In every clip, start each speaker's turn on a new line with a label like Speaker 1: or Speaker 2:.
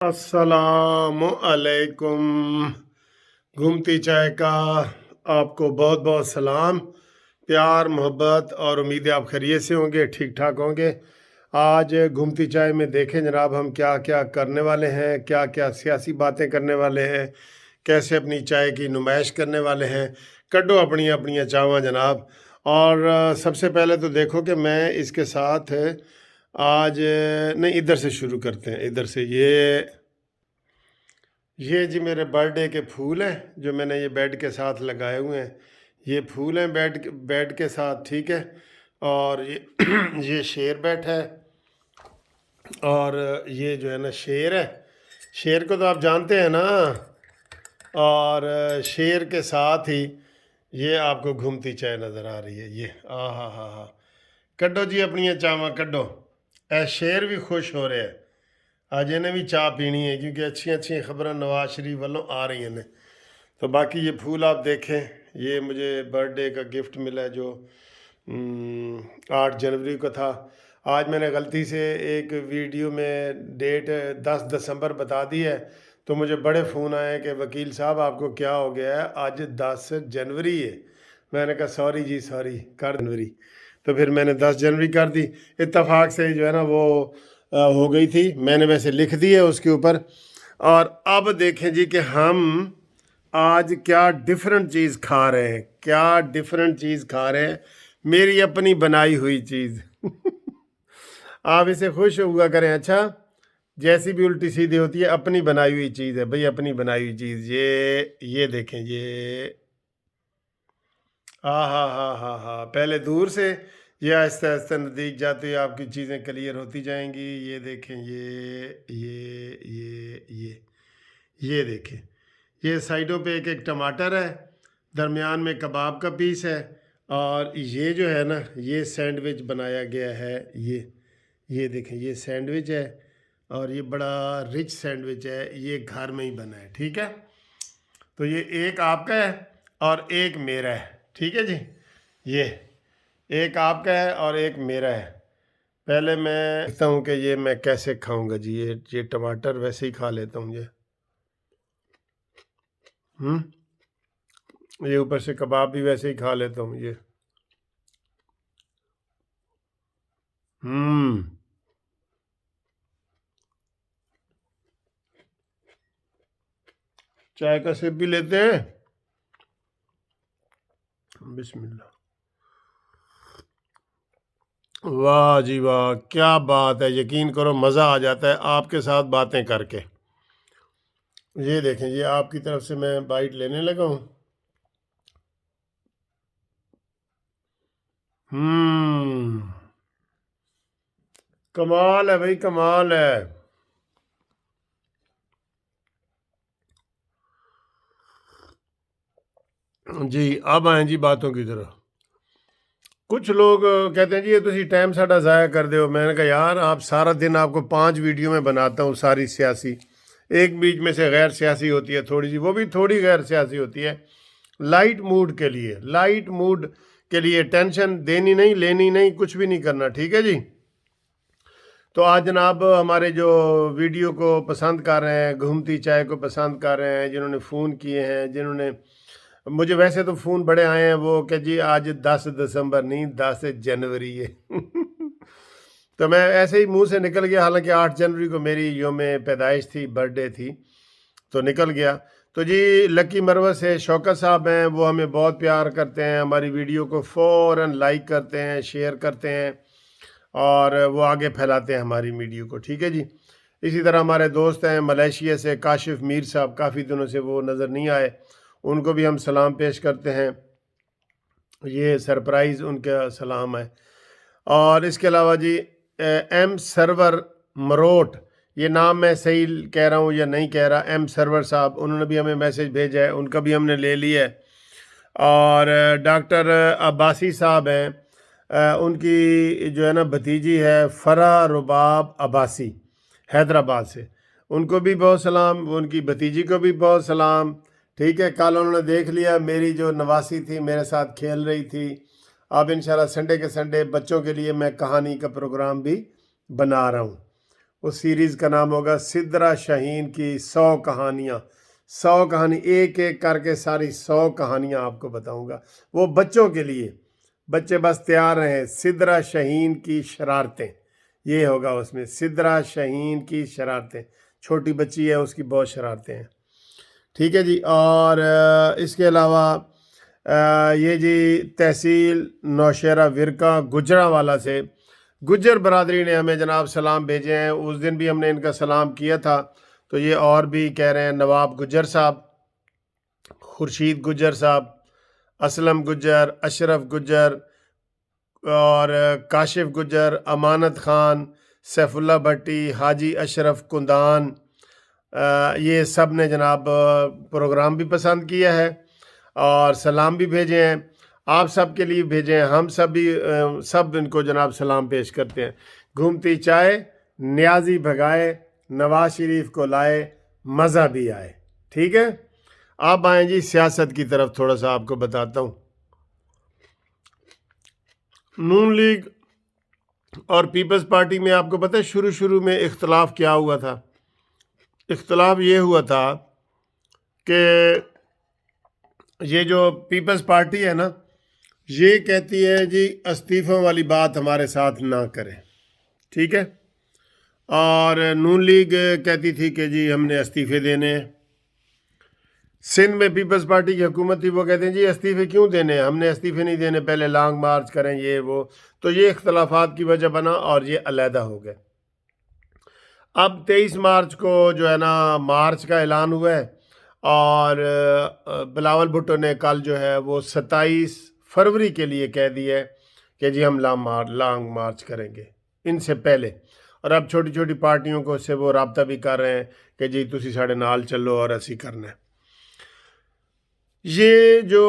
Speaker 1: अस्सलाम अलैकुम। घूमती चाय का आपको बहुत बहुत सलाम, प्यार मोहब्बत और उम्मीद है आप खैरियत से होंगे, ठीक ठाक होंगे। आज घूमती चाय में देखें जनाब, हम क्या क्या करने वाले हैं, क्या क्या सियासी बातें करने वाले हैं, कैसे अपनी चाय की नुमाइश करने वाले हैं। कड्डो अपनी अपनी चावां जनाब। और सबसे पहले तो देखो कि मैं इसके साथ आज नहीं, इधर से शुरू करते हैं, इधर से। ये जी मेरे बर्थडे के फूल हैं जो मैंने ये बेड के साथ लगाए हुए हैं। ये फूल हैं बेड के साथ, ठीक है। और ये ये शेर बैठा है, और ये जो है ना शेर है। शेर को तो आप जानते हैं ना। और शेर के साथ ही ये आपको घूमती चाय नज़र आ रही है। ये हा कड्डो जी अपनी चावां कड्डो। ए शेर भी खुश हो रहे हैं, आज इन्हें भी चाह पीनी है क्योंकि अच्छी अच्छी खबर नवाज शरीफ वालों आ रही हैं। तो बाकी ये फूल आप देखें, ये मुझे बर्थडे का गिफ्ट मिला है जो 8 जनवरी को था। आज मैंने गलती से एक वीडियो में डेट 10 दिसंबर बता दी है, तो मुझे बड़े फ़ोन आए कि वकील साहब आपको क्या हो गया है, आज 10 जनवरी है। मैंने कहा सॉरी जी सॉरी, कर जनवरी। तो फिर मैंने 10 जनवरी कर दी। इत्तेफाक से जो है ना वो हो गई थी, मैंने वैसे लिख दी है उसके ऊपर। और अब देखें जी कि हम आज क्या डिफरेंट चीज़ खा रहे हैं, क्या डिफरेंट चीज़ खा रहे हैं, मेरी अपनी बनाई हुई चीज़। आप इसे खुश हुआ करें। अच्छा, जैसी भी उल्टी सीधी होती है, अपनी बनाई हुई चीज़ है भाई, अपनी बनाई हुई चीज़। ये देखें, ये हा पहले दूर से, ये आहिस्ते आहिस्ते नज़दीक जाते हुए आपकी चीज़ें क्लियर होती जाएंगी। ये देखें, ये देखें, ये साइडों पे एक एक टमाटर है, दरमियान में कबाब का पीस है, और ये जो है ना ये सैंडविच बनाया गया है। ये देखें, ये सैंडविच है, और ये बड़ा रिच सैंडविच है, ये घर में ही बना है, ठीक है। तो ये एक आपका है और एक मेरा है, ठीक है जी। ये एक आपका है और एक मेरा है। पहले मैं देखता हूँ कि ये मैं कैसे खाऊंगा जी। ये टमाटर वैसे ही खा लेता हूँ। ये ऊपर से कबाब भी वैसे ही खा लेता हूँ। ये चाय का सिप भी लेते हैं। बिस्मिल्लाह। वाह जी वाह, क्या बात है, यकीन करो मज़ा आ जाता है आपके साथ बातें करके। ये देखें, ये आपकी तरफ से मैं बाइट लेने लगा हूँ। कमाल है भाई, कमाल है। जी अब आए जी बातों की तरफ। कुछ लोग कहते हैं जी ये तुसी टाइम साडा ज़ाया कर दो। मैंने कहा यार, आप सारा दिन आपको 5 वीडियो में बनाता हूँ सारी सियासी, एक बीच में से गैर सियासी होती है थोड़ी सी, वो भी थोड़ी गैर सियासी होती है, लाइट मूड के लिए, लाइट मूड के लिए। टेंशन देनी नहीं, लेनी नहीं, कुछ भी नहीं करना, ठीक है जी। तो आज जनाब हमारे जो वीडियो को पसंद कर रहे हैं, घूमती चाय को पसंद कर रहे हैं, जिन्होंने फ़ोन किए हैं, जिन्होंने मुझे वैसे तो फ़ोन बड़े आए हैं वो कि जी आज 10 दिसंबर नहीं 10 जनवरी है। तो मैं ऐसे ही मुंह से निकल गया, हालांकि 8 जनवरी को मेरी योम पैदाइश थी, बर्थडे थी, तो निकल गया। तो जी लकी मरवत से शौकत साहब हैं, वो हमें बहुत प्यार करते हैं, हमारी वीडियो को फ़ौरन लाइक करते हैं, शेयर करते हैं, और वो आगे फैलाते हैं हमारी वीडियो को, ठीक है जी। इसी तरह हमारे दोस्त हैं मलेशिया से काशिफ मीर साहब, काफ़ी दिनों से वो नज़र नहीं आए, उनको भी हम सलाम पेश करते हैं। ये सरप्राइज़ उनका सलाम है। और इसके अलावा जी एम सरवर मरोट, ये नाम मैं सही कह रहा हूँ या नहीं कह रहा, एम सरवर साहब, उन्होंने भी हमें मैसेज भेजा है, उनका भी हमने ले लिया है। और डॉक्टर अब्बासी साहब हैं, उनकी जो है ना भतीजी है फरा रुबाब अब्बासी, हैदराबाद से, उनको भी बहुत सलाम, उनकी भतीजी को भी बहुत सलाम, ठीक है। कल उन्होंने देख लिया मेरी जो नवासी थी, मेरे साथ खेल रही थी। अब इंशाल्लाह संडे के संडे बच्चों के लिए मैं कहानी का प्रोग्राम भी बना रहा हूँ। उस सीरीज़ का नाम होगा सिद्रा शाहीन की 100 कहानियाँ। 100 कहानी एक एक करके सारी 100 कहानियाँ आपको बताऊंगा, वो बच्चों के लिए। बच्चे बस तैयार रहें। सिद्रा शाहीन की शरारतें, ये होगा उसमें, सिद्रा शाहीन की शरारतें। छोटी बच्ची है, उसकी बहुत शरारतें हैं। ठीक है जी। और इसके अलावा ये जी तहसील नौशहरा विरका गुजरांवाला से गुज्जर बरादरी ने हमें जनाब सलाम भेजे हैं। उस दिन भी हमने इनका सलाम किया था, तो ये और भी कह रहे हैं। नवाब गुज्जर साहब, खुर्शीद गुज्जर साहब, असलम गुज्जर, अशरफ गुज्जर और काशिफ गुज्जर, अमानत खान, सैफुल्ला भट्टी, हाजी अशरफ कुंदान, ये सब ने जनाब प्रोग्राम भी पसंद किया है और सलाम भी भेजे हैं। आप सब के लिए भेजे हैं। हम सब भी सब इनको जनाब सलाम पेश करते हैं। घूमती चाय, न्याजी भगाए, नवाज शरीफ को लाए, मज़ा भी आए। ठीक है, आप आएँ जी सियासत की तरफ, थोड़ा सा आपको बताता हूँ। नून लीग और पीपल्स पार्टी में आपको पता है शुरू में इख्तलाफ क्या हुआ था? इख्तलाफ ये हुआ था कि ये जो पीपल्स पार्टी है ना, ये कहती है जी इस्तीफ़ों वाली बात हमारे साथ ना करें, ठीक है। और नून लीग कहती थी कि जी हमने इस्तीफ़े देने हैं। सिंध में पीपल्स पार्टी की हुकूमत थी, वो कहते हैं जी इस्तीफ़े क्यों देने हैं, हमने इस्तीफ़े नहीं देने, पहले लॉन्ग मार्च करें, ये वो। तो ये इख्तलाफात की वजह बना और ये अलहदा हो गए। अब 23 मार्च को जो है ना मार्च का ऐलान हुआ है और बिलावल भुट्टो ने कल जो है वो 27 फरवरी के लिए कह दिया है कि जी हम लॉन्ग मार्च करेंगे इनसे पहले। और अब छोटी छोटी पार्टियों को से वो रब्ता भी कर रहे हैं कि जी तुसी साढ़े नाल चलो और ऐसी करना है। ये जो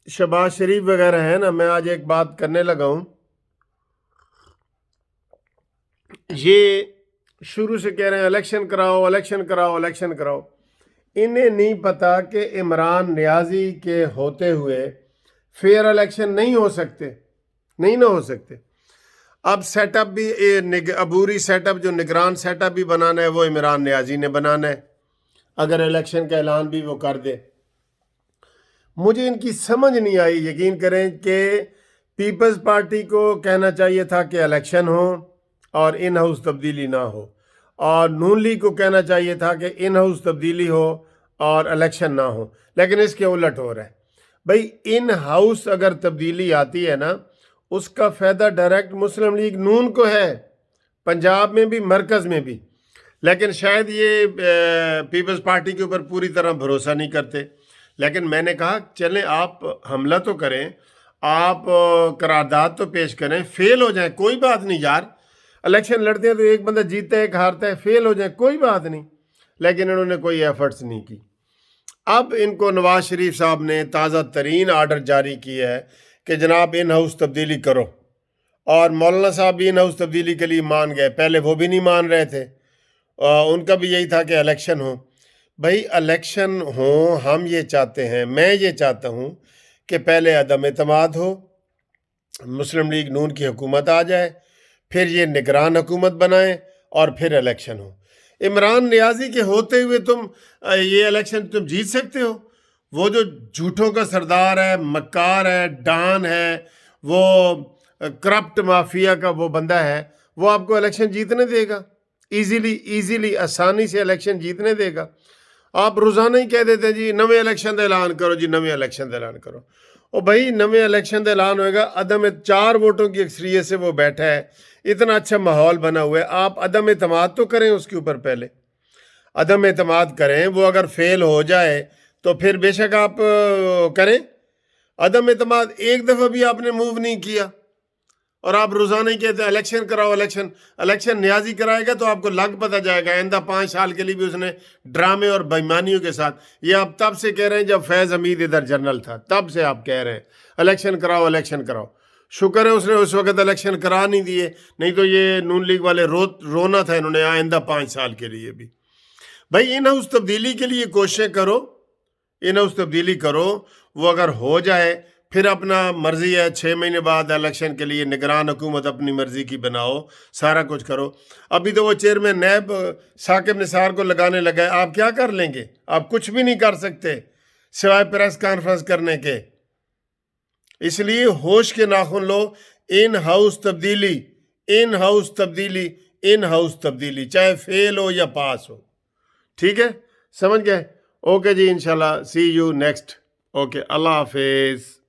Speaker 1: शहबाज शरीफ वगैरह है ना, मैं आज एक बात करने लगा हूँ, ये शुरू से कह रहे हैं इलेक्शन कराओ, इलेक्शन कराओ, इलेक्शन कराओ। इन्हें नहीं पता कि इमरान नियाजी के होते हुए फेयर इलेक्शन नहीं हो सकते, नहीं ना हो सकते। अब सेटअप भी अबूरी सेटअप, जो निगरान सेटअप भी बनाना है वो इमरान नियाजी ने बनाना है, अगर इलेक्शन का ऐलान भी वो कर दे। मुझे इनकी समझ नहीं आई। यकीन करें कि पीपल्स पार्टी को कहना चाहिए था कि इलेक्शन हो और इन हाउस तब्दीली ना हो, और नून लीग को कहना चाहिए था कि इन हाउस तब्दीली हो और इलेक्शन ना हो, लेकिन इसके उलट हो रहा है। भाई इन हाउस अगर तब्दीली आती है ना, उसका फ़ायदा डायरेक्ट मुस्लिम लीग नून को है, पंजाब में भी मरकज़ में भी। लेकिन शायद ये पीपल्स पार्टी के ऊपर पूरी तरह भरोसा नहीं करते। लेकिन मैंने कहा चलें आप हमला तो करें, आप करारदाद तो पेश करें, फेल हो जाए कोई बात नहीं यार। इलेक्शन लड़ते हैं तो एक बंदा जीतता है, एक हारता है, फेल हो जाए कोई बात नहीं। लेकिन इन्होंने कोई एफर्ट्स नहीं की। अब इनको नवाज शरीफ साहब ने ताज़ा तरीन आर्डर जारी किया है कि जनाब इन हाउस तब्दीली करो, और मौलाना साहब भी इन हाउस तब्दीली के लिए मान गए। पहले वो भी नहीं मान रहे थे, उनका भी यही था कि इलेक्शन हो। भाई इलेक्शन हो, हम ये चाहते हैं, मैं ये चाहता हूँ कि पहले अदम एतमाद हो, मुस्लिम लीग नून की हुकूमत आ जाए, फिर ये निगरान हुकूमत बनाएं और फिर इलेक्शन हो। इमरान नियाजी के होते हुए तुम ये इलेक्शन तुम जीत सकते हो? वो जो झूठों का सरदार है, मक्कार है, डान है, वो करप्ट माफिया का वो बंदा है, वो आपको इलेक्शन जीतने देगा? इजीली आसानी से इलेक्शन जीतने देगा? आप रोज़ाना ही कह देते हैं जी नवे इलेक्शन का ऐलान करो, जी नवे इलेक्शन का ऐलान करो। और भाई नवे इलेक्शन का ऐलान होएगा, अदम 4 वोटों की अक्सरियत से वो बैठा है, इतना अच्छा माहौल बना हुआ है। आप अदम एतमाद तो करें उसके ऊपर, पहले अदम एतमाद करें। वो अगर फेल हो जाए तो फिर बेशक आप करें। अदम एतमाद एक दफ़ा भी आपने मूव नहीं किया और आप रोज़ाना ही कहते हैं इलेक्शन कराओ, इलेक्शन नियाजी कराएगा तो आपको लग पता जाएगा। आइंदा 5 साल के लिए भी उसने ड्रामे और बेईमानियों के साथ, ये आप तब से कह रहे हैं जब फैज़ हमीद इधर जनरल था, तब से आप कह रहे हैं इलेक्शन कराओ, इलेक्शन कराओ। शुक्र है उसने उस वक्त इलेक्शन करा नहीं दिए, नहीं तो ये नून लीग वाले रोना था इन्होंने आइंदा 5 साल के लिए भी। भाई इन हाउस तब्दीली के लिए कोशिशें करो, इन हाउस तब्दीली करो, वो अगर हो जाए پھر اپنا مرضی ہے 6 مہینے بعد الیکشن کے لیے نگران حکومت اپنی مرضی کی بناؤ، سارا کچھ کرو۔ ابھی تو وہ چیئرمین نیب ثاقب نثار کو لگانے لگا ہے، آپ کیا کر لیں گے؟ آپ کچھ بھی نہیں کر سکتے سوائے پریس کانفرنس کرنے کے۔ اس لیے ہوش کے ناخن لو، ان ہاؤس تبدیلی، ان ہاؤس تبدیلی، ان ہاؤس تبدیلی، چاہے فیل ہو یا پاس ہو۔ ٹھیک ہے، سمجھ گئے؟ اوکے جی، انشاءاللہ سی یو نیکسٹ۔ اوکے، اللہ حافظ۔